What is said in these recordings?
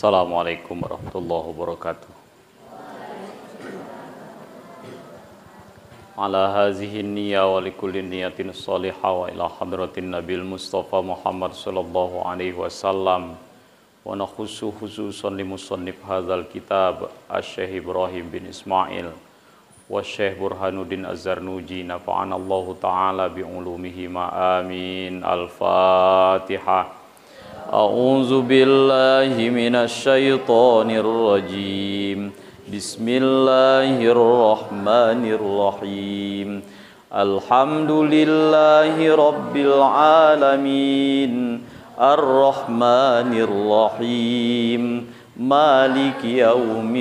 Assalamualaikum warahmatullahi wabarakatuh. Ala hazihi niyya wa likulli niyatin salihah wa ila hadratin nabil mustafa Muhammad sallallahu alaihi wasallam wa nakhussu khususan li musannif hadzal kitab Asy-Syaikh Ibrahim bin Ismail wa Syekh Burhanuddin Az-Zarnuji nafa'ana Allah taala bi ulumihi ma amin. Al-Fatihah. A'udzu billahi minasy syaithanir rajim. Bismillahirrahmanirrahim. Alhamdulillahi rabbil alamin. Ar-Rahmanir-Rahim. Maliki yaumiddin.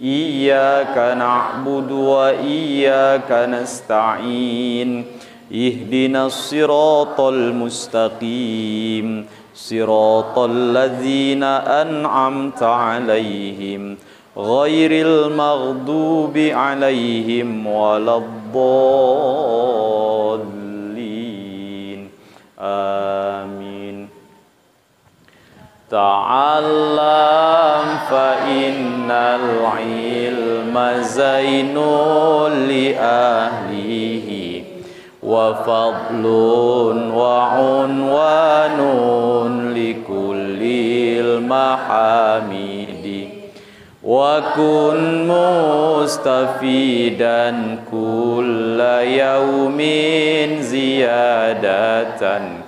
Iyyaka na'budu wa iyyaka nasta'in. Ihdinas siratal mustaqim. Siratal ladzina an'amta 'alaihim ghairil maghdubi 'alaihim waladdallin. Amin. Ta'allam fa innal ilma zainul li ahlihi wa fadlun wa unwanun likullil mahamidi wa kun mustafidan kulla yaumin ziyadatan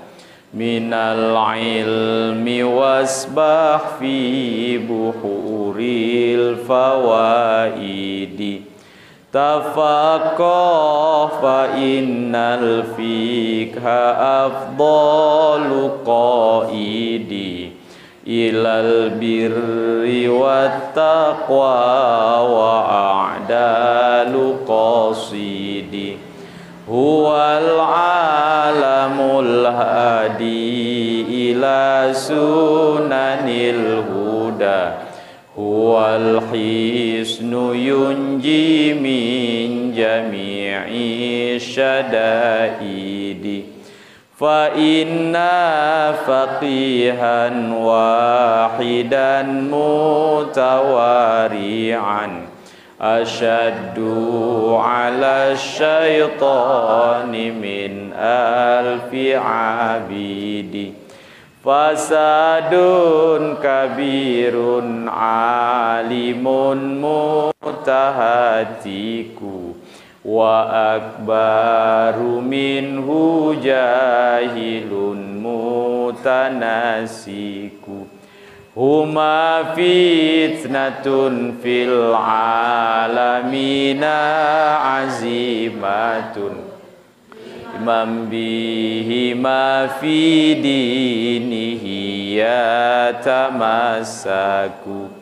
minal ilmi wasbah fi buhuril fawaidi tafaqqah fa innal fikha afdalu qaidi ilal birri wat taqwa wa a'dalu qasidi huwal alamul hadi ila sunanil huda huwal hisnu yunji min jami'i syadaidi fa inna faqihan wahidan mutawari'an asyaddu ala syaitani min alfi abidi fasadun kabirun alimun mutahatiku wa akbaru minhu jahilun mutanasiku huma fitnatun fil alamina azimatun imam bihi ma fi dinihi yatamassaku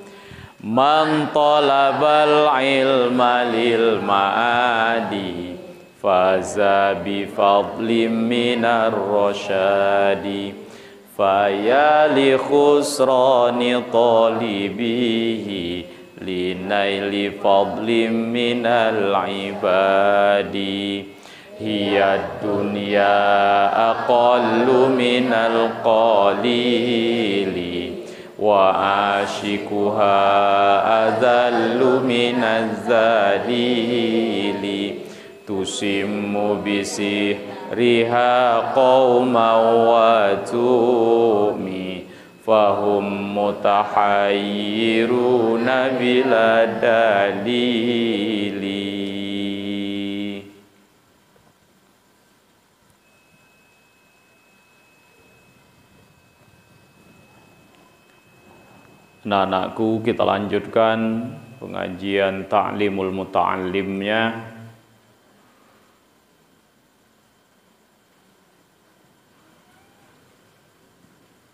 man talabal ilma lil ma'adi faza bi fadlim minar rasyadi fayali khusrani talibihi linaili fadlim minal ibadi hiya dunya aqallu minal qalili wa ashikuha adhallu minaz zalili tusimmu bisihriha qawman wa tumi fahum mutahayyiruna bila dalili. Nah, anakku, kita lanjutkan pengajian ta'limul muta'allimnya.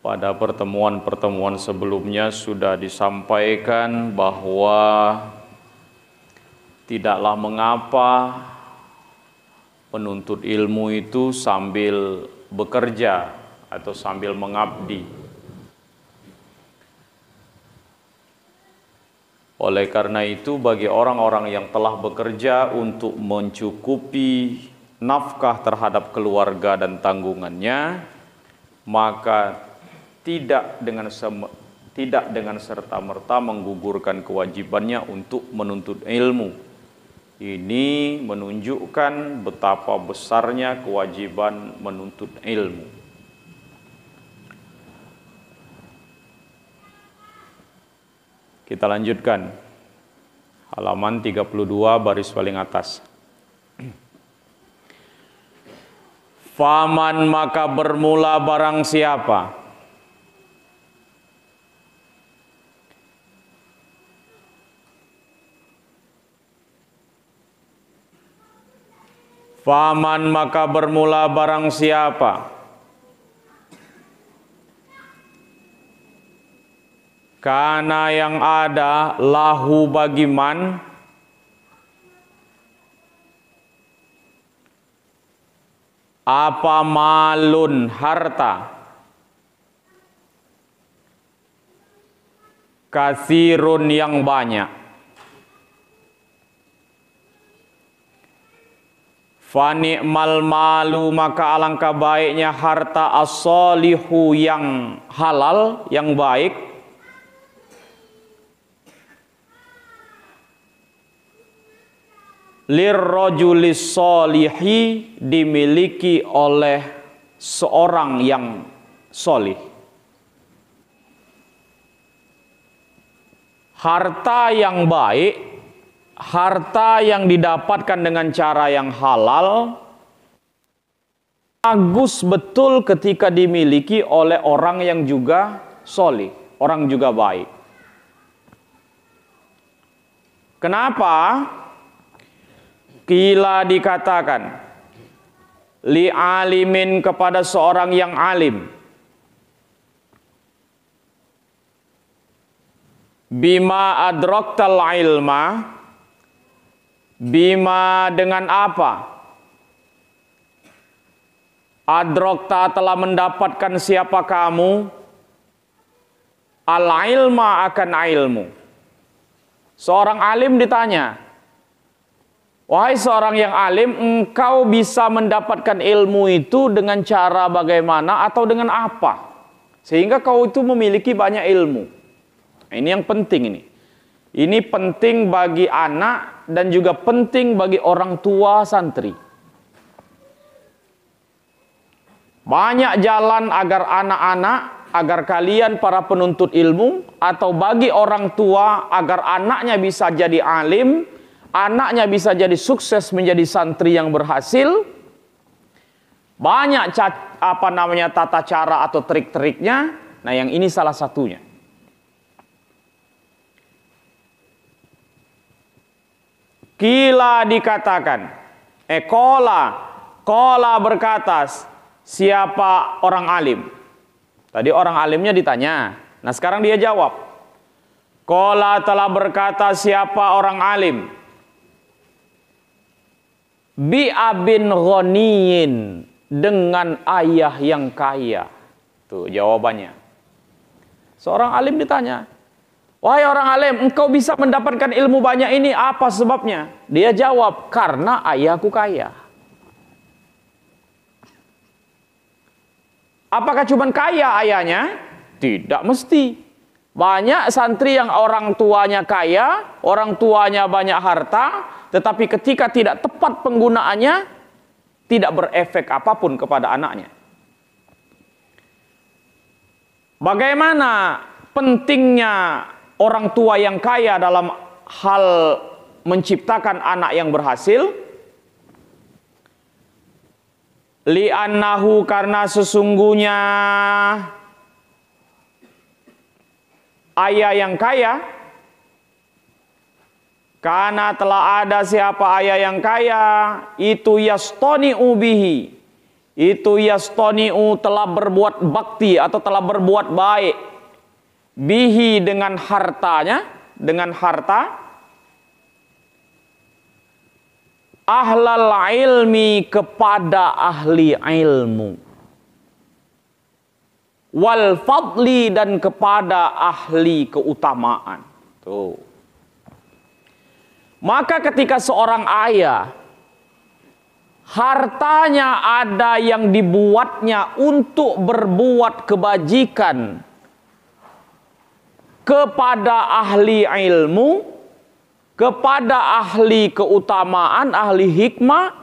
Pada pertemuan-pertemuan sebelumnya sudah disampaikan bahwa tidaklah mengapa penuntut ilmu itu sambil bekerja atau sambil mengabdi. Oleh karena itu, bagi orang-orang yang telah bekerja untuk mencukupi nafkah terhadap keluarga dan tanggungannya, maka tidak dengan serta-merta menggugurkan kewajibannya untuk menuntut ilmu. Ini menunjukkan betapa besarnya kewajiban menuntut ilmu. Kita lanjutkan. Halaman 32 baris paling atas. Faman maka bermula barang siapa Faman maka bermula barang siapa kana yang ada lahu bagi man apa malun harta kasirun yang banyak fani'mal malu maka alangkah baiknya harta as-solihu yang halal yang baik lirrojulis solihi dimiliki oleh seorang yang solih. Harta yang baik, harta yang didapatkan dengan cara yang halal, bagus betul ketika dimiliki oleh orang yang juga solih, orang juga baik. Kenapa? Kila dikatakan li alimin kepada seorang yang alim bima adraktal ilma bima dengan apa adrakta telah mendapatkan siapa kamu al ilma akan ilmu. Seorang alim ditanya, wahai seorang yang alim, engkau bisa mendapatkan ilmu itu dengan cara bagaimana atau dengan apa? Sehingga kau itu memiliki banyak ilmu. Nah, ini yang penting ini. Ini penting bagi anak dan juga penting bagi orang tua santri. Banyak jalan agar anak-anak, agar kalian para penuntut ilmu, atau bagi orang tua agar anaknya bisa jadi alim, anaknya bisa jadi sukses menjadi santri yang berhasil. Banyak tata cara atau trik-triknya. Nah, yang ini salah satunya. Kila dikatakan, kola berkata, siapa orang alim? Tadi orang alimnya ditanya. Nah, sekarang dia jawab. Kola telah berkata siapa orang alim? Bi abin ghaniyin, dengan ayah yang kaya. Tuh jawabannya. Seorang alim ditanya, wahai orang alim, engkau bisa mendapatkan ilmu banyak ini, apa sebabnya? Dia jawab, karena ayahku kaya. Apakah cuma kaya ayahnya? Tidak mesti. Banyak santri yang orang tuanya kaya, orang tuanya banyak harta, tetapi ketika tidak tepat penggunaannya, tidak berefek apapun kepada anaknya. Bagaimana pentingnya orang tua yang kaya dalam hal menciptakan anak yang berhasil? Li'annahu, karena sesungguhnya ayah yang kaya, karena telah ada siapa ayah yang kaya, itu yastoni'u bihi, itu yastoni'u telah berbuat bakti atau telah berbuat baik, bihi dengan hartanya, dengan harta, ahlal ilmi kepada ahli ilmu, wal fadli dan kepada ahli keutamaan. Tuh. Maka ketika seorang ayah hartanya ada yang dibuatnya untuk berbuat kebajikan kepada ahli ilmu, kepada ahli keutamaan, ahli hikmah,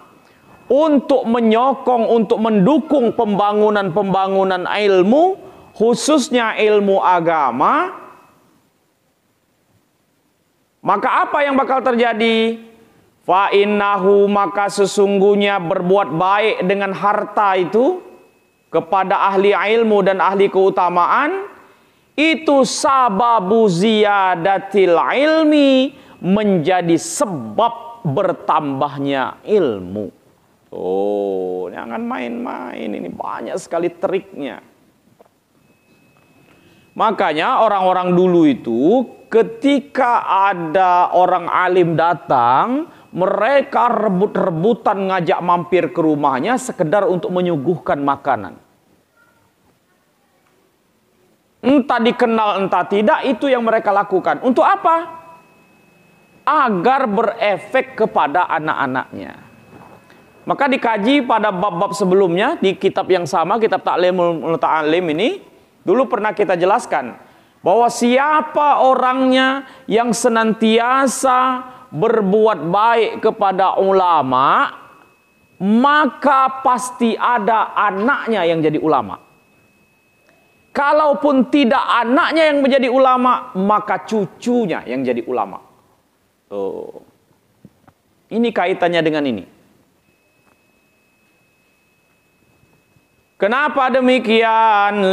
untuk menyokong, untuk mendukung pembangunan ilmu, khususnya ilmu agama, maka apa yang bakal terjadi? Fa innahu, maka sesungguhnya berbuat baik dengan harta itu kepada ahli ilmu dan ahli keutamaan, itu sababu ziyadatil ilmi, menjadi sebab bertambahnya ilmu. Oh, jangan main-main, ini banyak sekali triknya. Makanya orang-orang dulu itu ketika ada orang alim datang, mereka rebut-rebutan ngajak mampir ke rumahnya sekedar untuk menyuguhkan makanan. Entah dikenal entah tidak, itu yang mereka lakukan. Untuk apa? Agar berefek kepada anak-anaknya. Maka dikaji pada bab-bab sebelumnya di kitab yang sama, kitab Ta'limul Muta'allim ini, dulu pernah kita jelaskan bahwa siapa orangnya yang senantiasa berbuat baik kepada ulama, maka pasti ada anaknya yang jadi ulama. Kalaupun tidak anaknya yang menjadi ulama, maka cucunya yang jadi ulama. Oh. Ini kaitannya dengan ini. Kenapa demikian?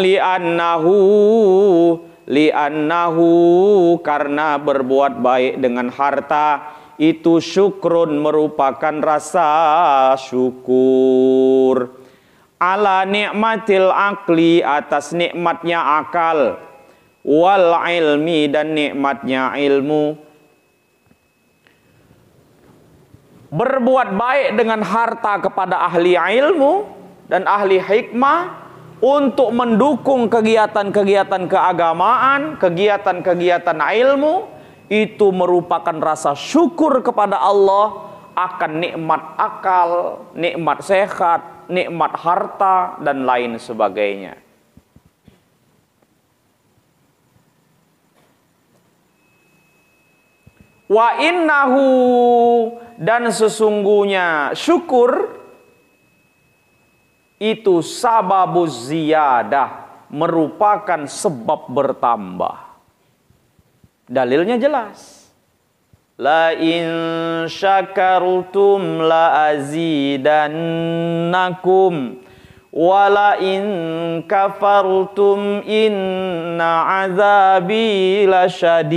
Li'annahu, karena berbuat baik dengan harta itu syukrun, merupakan rasa syukur. Ala nikmatil akli, atas nikmatnya akal, wal ilmi, dan nikmatnya ilmu. Berbuat baik dengan harta kepada ahli ilmu dan ahli hikmah untuk mendukung kegiatan-kegiatan keagamaan, kegiatan-kegiatan ilmu, itu merupakan rasa syukur kepada Allah akan nikmat akal, nikmat sehat, nikmat harta, dan lain sebagainya. Wa innahu, dan sesungguhnya syukur itu sababuz ziyadah, merupakan sebab bertambah. Dalilnya jelas. La in syakartum la azidannakum wa la in kafartum inna azabi lasyadid,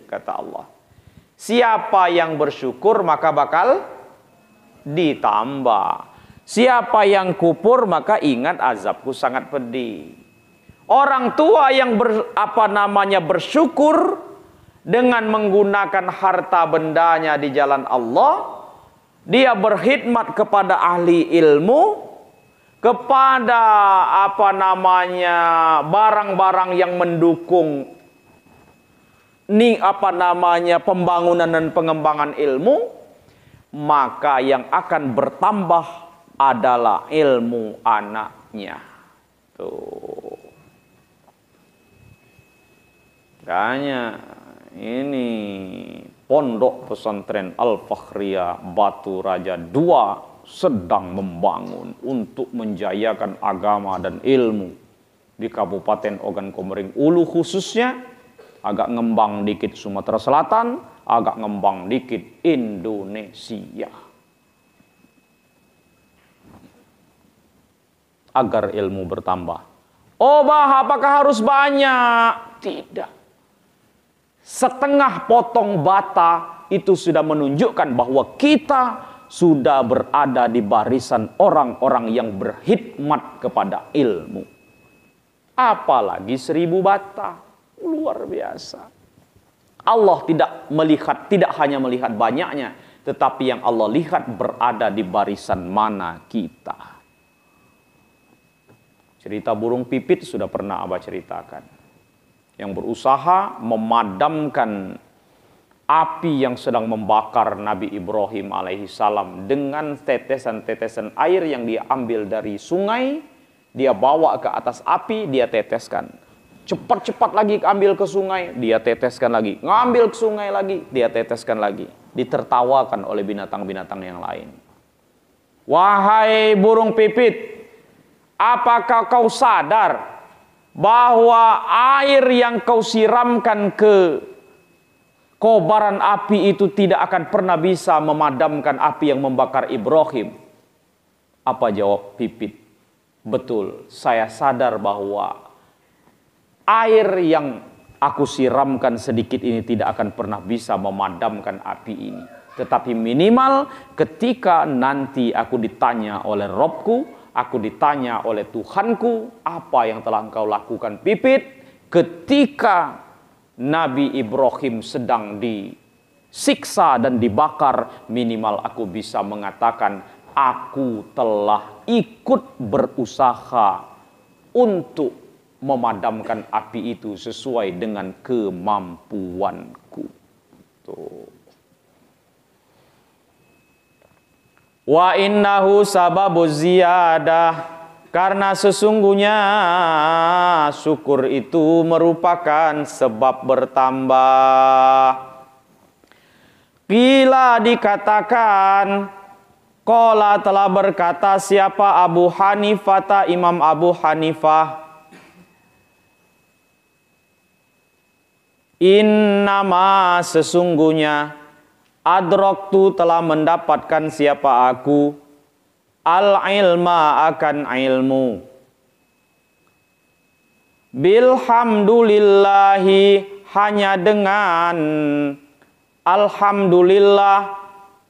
kata Allah. Siapa yang bersyukur maka bakal ditambah. Siapa yang kufur maka ingat azabku sangat pedih. Orang tua yang bersyukur dengan menggunakan harta bendanya di jalan Allah, dia berkhidmat kepada ahli ilmu, kepada barang-barang yang mendukung pembangunan dan pengembangan ilmu, maka yang akan bertambah adalah ilmu anaknya. Tuh. Makanya ini Pondok Pesantren Al-Fakhriyah Batu Raja 2 sedang membangun untuk menjayakan agama dan ilmu di Kabupaten Ogan Komering Ulu, khususnya agak ngembang dikit Sumatera Selatan, agak ngembang dikit Indonesia, agar ilmu bertambah. Oh bah, apakah harus banyak? Tidak. Setengah potong bata itu sudah menunjukkan bahwa kita sudah berada di barisan orang-orang yang berkhidmat kepada ilmu. Apalagi 1000 bata, luar biasa. Allah tidak hanya melihat banyaknya, tetapi yang Allah lihat berada di barisan mana kita. Cerita burung pipit sudah pernah Abah ceritakan. Yang berusaha memadamkan api yang sedang membakar Nabi Ibrahim alaihissalam dengan tetesan-tetesan air yang dia ambil dari sungai, dia bawa ke atas api, dia teteskan. Cepat-cepat lagi ambil ke sungai, dia teteskan lagi. Ngambil ke sungai lagi, dia teteskan lagi. Ditertawakan oleh binatang-binatang yang lain. Wahai burung pipit, apakah kau sadar bahwa air yang kau siramkan ke kobaran api itu tidak akan pernah bisa memadamkan api yang membakar Ibrahim? Apa jawab pipit? Betul, saya sadar bahwa air yang aku siramkan sedikit ini tidak akan pernah bisa memadamkan api ini. Tetapi minimal ketika nanti aku ditanya oleh Robku, aku ditanya oleh Tuhanku, apa yang telah engkau lakukan pipit ketika Nabi Ibrahim sedang disiksa dan dibakar, minimal aku bisa mengatakan aku telah ikut berusaha untuk memadamkan api itu sesuai dengan kemampuanku. Tuh. Wa innahu sababuz ziyadah, karena sesungguhnya syukur itu merupakan sebab bertambah. Qila dikatakan, qala telah berkata siapa? Abu Hanifah, Imam Abu Hanifah. Innama sesungguhnya adraktu telah mendapatkan siapa aku al-ilma akan ilmu. Bilhamdulillahi hanya dengan alhamdulillah,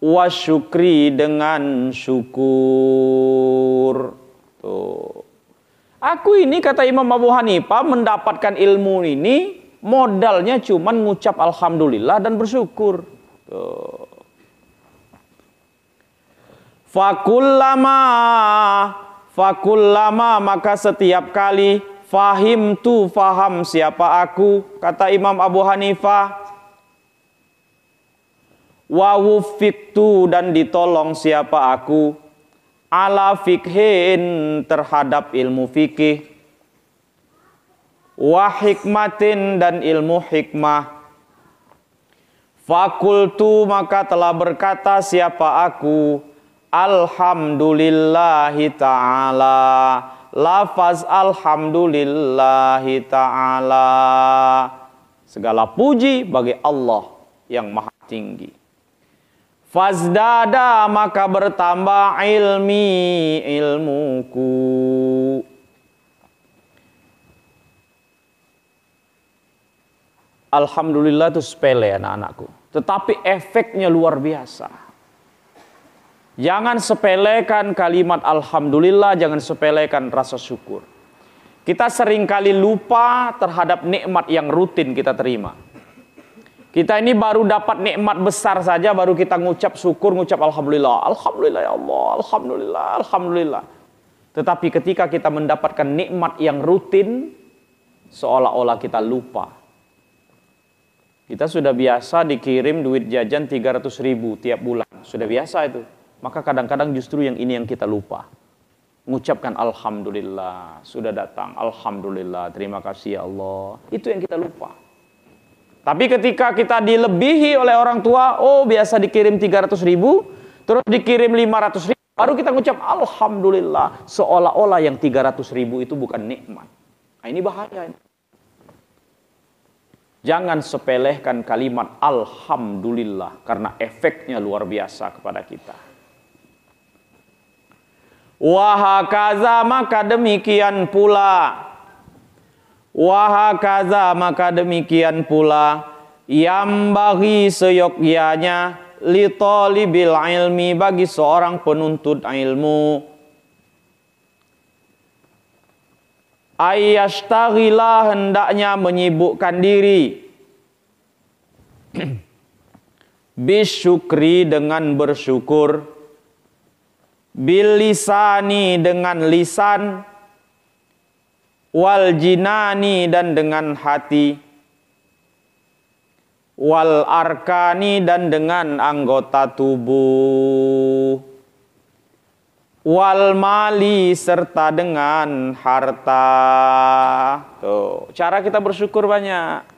wa syukri dengan syukur. Tuh. Aku ini kata Imam Abu Hanifah mendapatkan ilmu ini modalnya cuman ngucap alhamdulillah dan bersyukur. Tuh. Fakullama maka setiap kali faham siapa aku kata Imam Abu Hanifah, wa wufiqtu dan ditolong siapa aku ala fikhin terhadap ilmu fikih, wa hikmatin dan ilmu hikmah. Fakultu maka telah berkata siapa aku alhamdulillahi ta'ala, lafaz alhamdulillahi ta'ala, segala puji bagi Allah yang maha tinggi. Fazdada maka bertambah ilmuku. Alhamdulillah itu sepele anak-anakku, tetapi efeknya luar biasa. Jangan sepelekan kalimat alhamdulillah, jangan sepelekan rasa syukur. Kita seringkali lupa terhadap nikmat yang rutin kita terima. Kita ini baru dapat nikmat besar saja, baru kita ngucap syukur, ngucap alhamdulillah. Alhamdulillah ya Allah, alhamdulillah, alhamdulillah. Tetapi ketika kita mendapatkan nikmat yang rutin, seolah-olah kita lupa. Kita sudah biasa dikirim duit jajan 300.000 tiap bulan. Sudah biasa itu. Maka kadang-kadang justru yang ini yang kita lupa. Mengucapkan alhamdulillah, sudah datang. Alhamdulillah, terima kasih ya Allah. Itu yang kita lupa. Tapi ketika kita dilebihi oleh orang tua, oh biasa dikirim 300.000, terus dikirim 500.000, baru kita mengucap alhamdulillah. Seolah-olah yang 300.000 itu bukan nikmat. Nah, ini bahaya. Jangan sepelehkan kalimat alhamdulillah, karena efeknya luar biasa kepada kita. Wahakaza maka demikian pula. Wahakaza maka demikian pula. Yang bagi seyogyanya li talibil ilmi bagi seorang penuntut ilmu. Ayyashtaghilah hendaknya menyibukkan diri bisyukri dengan bersyukur, bil lisani dengan lisan, wal jinani dan dengan hati, wal arkani dan dengan anggota tubuh, wal mali serta dengan harta. Tuh, cara kita bersyukur banyak.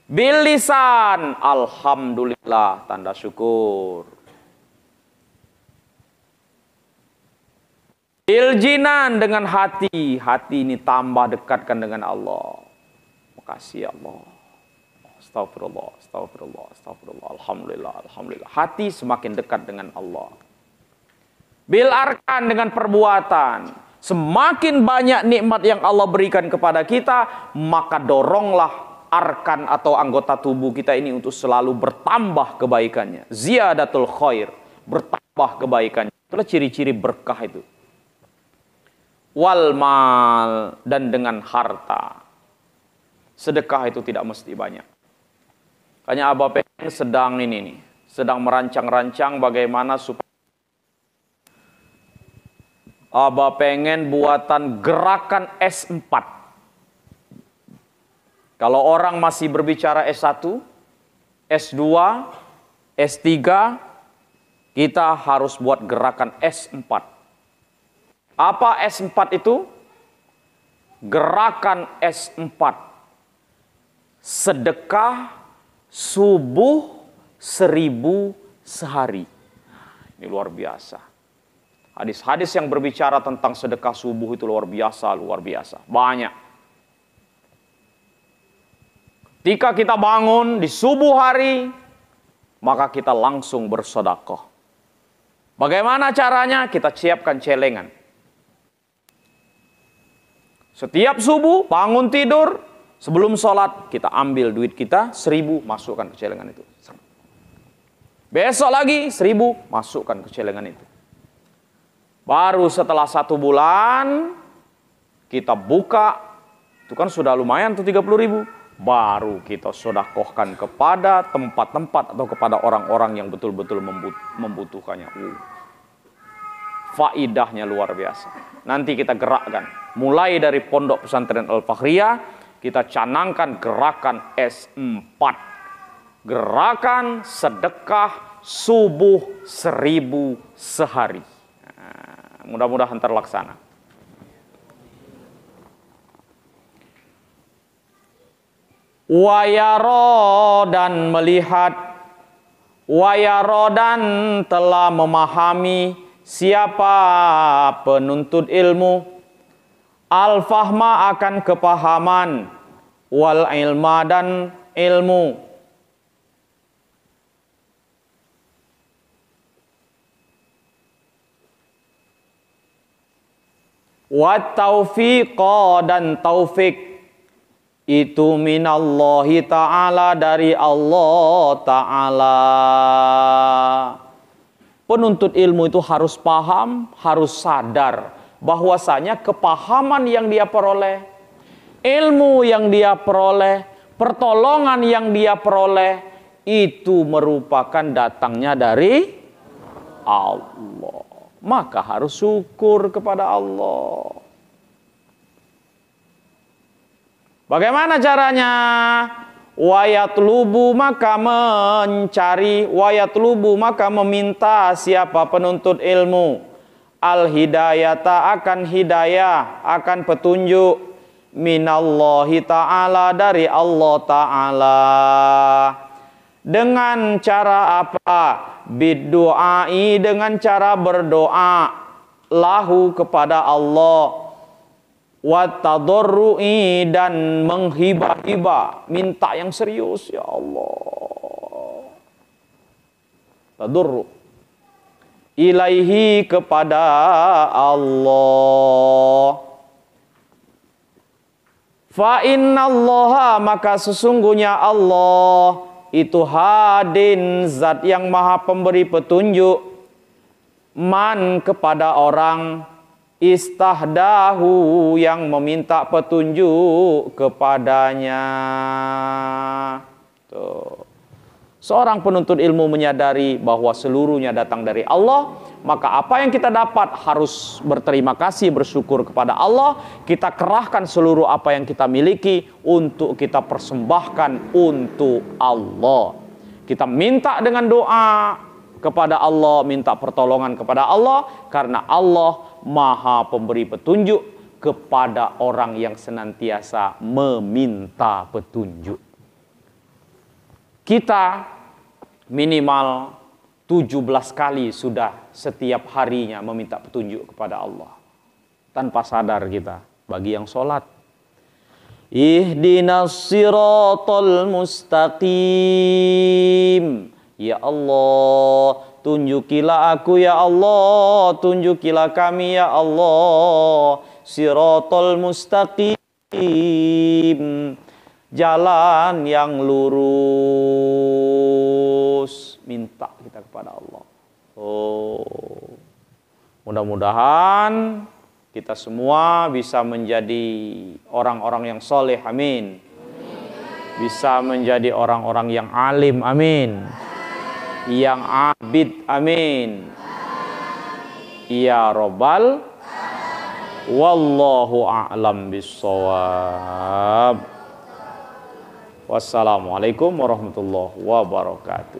Bil lisan, alhamdulillah, tanda syukur. Bil jinan, dengan hati, hati ini tambah dekatkan dengan Allah. Makasih ya Allah. Astagfirullah, astagfirullah, astagfirullah. Alhamdulillah, alhamdulillah. Hati semakin dekat dengan Allah. Bil arkan, dengan perbuatan. Semakin banyak nikmat yang Allah berikan kepada kita, maka doronglah arkan atau anggota tubuh kita ini untuk selalu bertambah kebaikannya. Ziyadatul khair, bertambah kebaikannya. Itulah ciri-ciri berkah itu. Wal mal, dan dengan harta. Sedekah itu tidak mesti banyak. Hanya Abah pengen sedang merancang-rancang bagaimana supaya Abah pengen buatan gerakan S4. Kalau orang masih berbicara S1, S2, S3, kita harus buat gerakan S4. Apa S4 itu? Gerakan S4. Sedekah subuh 1000 sehari. Ini luar biasa. Hadis-hadis yang berbicara tentang sedekah subuh itu luar biasa, luar biasa. Banyak. Ketika kita bangun di subuh hari, maka kita langsung bersedekah. Bagaimana caranya? Kita siapkan celengan. Setiap subuh bangun tidur, sebelum sholat kita ambil duit kita 1000, masukkan ke celengan itu. Besok lagi 1000, masukkan ke celengan itu. Baru setelah 1 bulan kita buka, itu kan sudah lumayan tuh 30.000. Baru kita sedekahkan kepada tempat-tempat atau kepada orang-orang yang betul-betul membutuhkannya. Faidahnya luar biasa. Nanti kita gerakkan. Mulai dari Pondok Pesantren Al-Fakhriyah, kita canangkan gerakan S4. Gerakan sedekah subuh 1000 sehari. Nah, mudah-mudahan terlaksana. Wayaro, dan melihat. Wayaro, dan telah memahami. Siapa penuntut ilmu, al-fahma, akan kepahaman, wal ilma, dan ilmu. Wat taufiqa, dan taufik itu minallahi ta'ala, dari Allah ta'ala. Penuntut ilmu itu harus paham, harus sadar bahwasanya kepahaman yang dia peroleh, ilmu yang dia peroleh, pertolongan yang dia peroleh itu merupakan datangnya dari Allah. Maka harus syukur kepada Allah. Bagaimana caranya? Wayatlubu, maka mencari, wayatlubu, maka meminta siapa penuntut ilmu, al-hidayata, akan hidayah, akan petunjuk, minallahi ta'ala, dari Allah ta'ala. Dengan cara apa? Biddu'ai, dengan cara berdoa, lahu, kepada Allah. Wattadorru'i, dan menghibah-hibah, minta yang serius, ya Allah. Tadurru ilaihi, kepada Allah. Fa innallaha, maka sesungguhnya Allah itu hadin, zat yang maha pemberi petunjuk, man, kepada orang, istahdahu, yang meminta petunjuk kepadanya. Tuh. Seorang penuntut ilmu menyadari bahwa seluruhnya datang dari Allah, maka apa yang kita dapat harus berterima kasih, bersyukur kepada Allah. Kita kerahkan seluruh apa yang kita miliki untuk kita persembahkan untuk Allah. Kita minta dengan doa kepada Allah, minta pertolongan kepada Allah, karena Allah Maha Pemberi petunjuk kepada orang yang senantiasa meminta petunjuk. Kita minimal 17 kali sudah setiap harinya meminta petunjuk kepada Allah. Tanpa sadar kita, bagi yang sholat. Ihdinas siratal mustaqim. Ya Allah, tunjukilah aku ya Allah, tunjukilah kami ya Allah. Siratal mustaqim. Jalan yang lurus. Minta kita kepada Allah. Mudah-mudahan kita semua bisa menjadi orang-orang yang soleh, amin. Bisa menjadi orang-orang yang alim, amin. Yang abid, amin. Ya Rabbal. Wallahu a'lam bissawab. Wassalamualaikum warahmatullahi wabarakatuh.